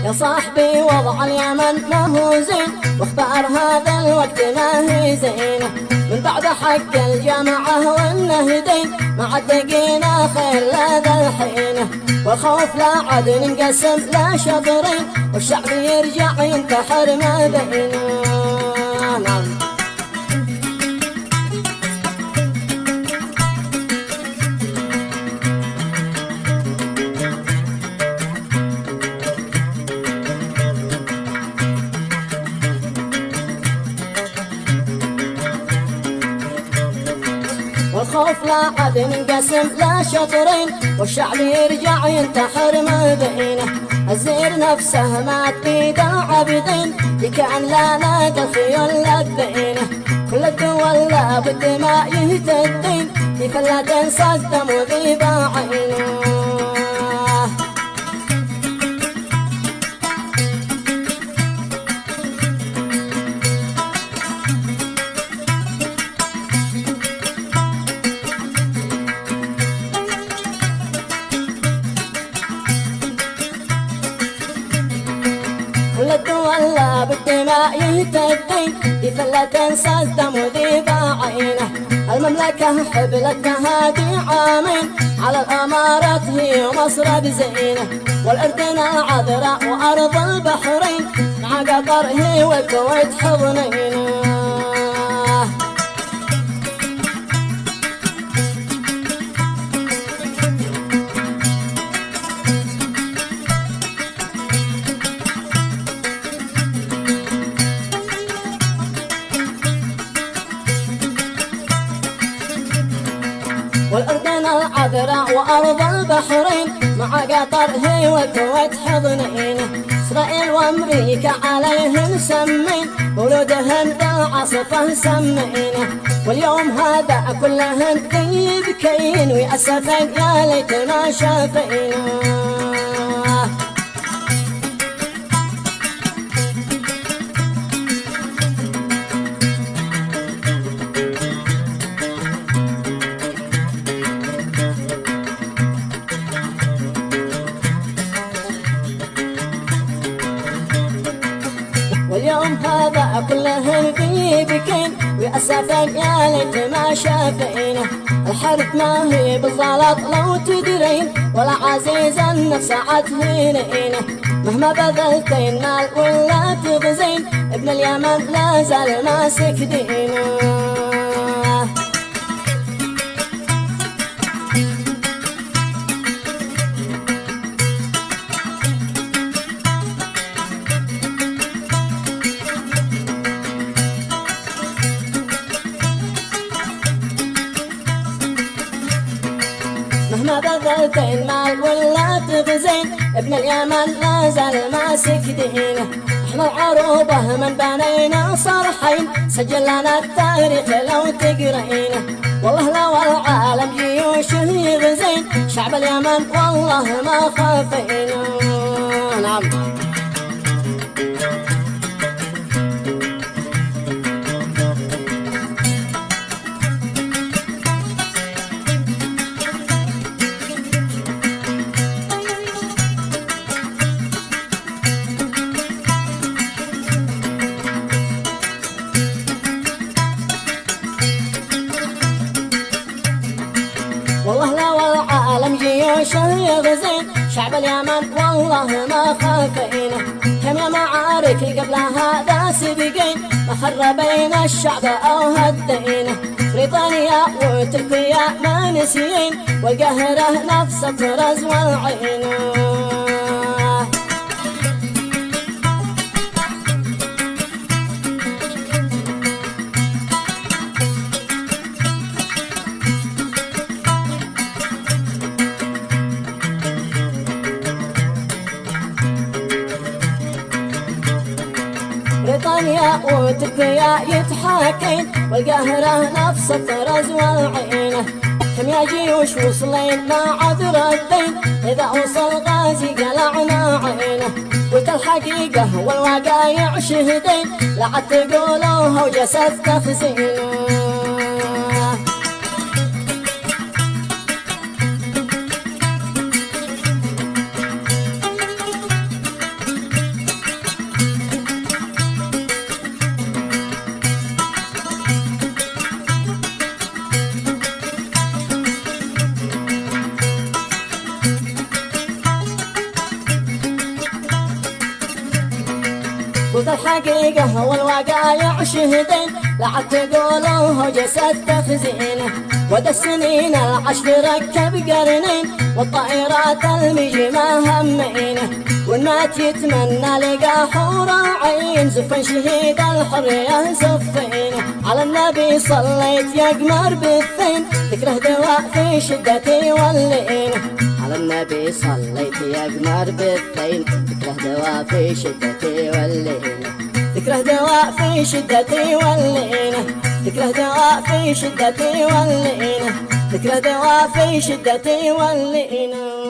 يا صاحبي وضع اليمن ما هو زين، واخبار هذا الوقت ما هي زينه. من بعد حق الجامعة والنهدين ما عاد لقينا خير لذا الحين، والخوف لا عاد ننقسم لا شطرين، والشعب يرجع ينتحر ما بينه. والخوف لا عاد ننقسم لا شطرين، والشعب يرجع ينتحر ما بينه. الزير نفسه مات بيد العابدين، كان لا نادى الخيول لبينه. كل الدول لابد ما يهتدين، كيف لا تنسى الدم وذيب عينه. كل الدول لابد ما يهتدين، كيف لا تنسى الدم وذيب عينه. المملكة حبلتها هادي عامين، على الأمارات هي مصر بزينه. والأردن العذراء وأرض البحرين، مع قطر هي والكويت حضنينه. والأردن العذراء وأرض البحرين، مع قطر هي والكويت حضنينه. إسرائيل وأمريكا عليهن سمين، ولودهن بالعاصفة سمينه. واليوم هذا كلهن يبكين ويأسفين، يا ليت ما شافينه. واليوم هذا كلهن يبكين ويأسفين، يا ليت ما شافينه. الحرب ما هي بالغلط لو تدرين، ولا عزيز النفس عاد هينينه. مهما بذلتين مال ولا تغزين، ابن اليمن لا زال ماسك دينه. مهما بذلتين مال ولا تغزين، ابن اليمن لا زال ماسك دينه. احنا العروبة من بنينا صرحين، سجل لنا التاريخ لو تقرينه. والله لو العالم جيوشه يغزين، شعب اليمن والله ما خافينه. نعم. والله لو العالم جيوشه يغزين، شعب اليمن والله ما خافينه. كم يا معارك قبل هذا سبقين، ما خربين الشعب أو هدينه. بريطانيا وتركيا ما نسيين، والقهرة نفس الطرز والعين. بريطانيا وتركيا يتحاكين، والقاهرة نفس الطرز والعينة. كم يا جيوش وصلين ما عاد ردين، إذا وصل غازي قلعنا عينه. قلت الحقيقة والوقايع شهدين، لا عاد تقولوها وجسد تخزينه. قلت الحقيقة والواقع شهدين، لا عاد تقولوه جسد تخزينه. ود السنين العشر ركب قرنين، والطائرات المجمة همينه. والمات يتمنى لقى حور العين، زفن شهيد الحرية زفينه. على النبي صليت يا قمر بالثين، تكره دواء في شدتي واللينه. على النبي صليت يا قمر بالثين، تكره دواء في شدتي واللينه. تكره دواء في شدتي واللينه. تكره دواء في شدتي واللينه. تكره دواء في شدتي واللينه.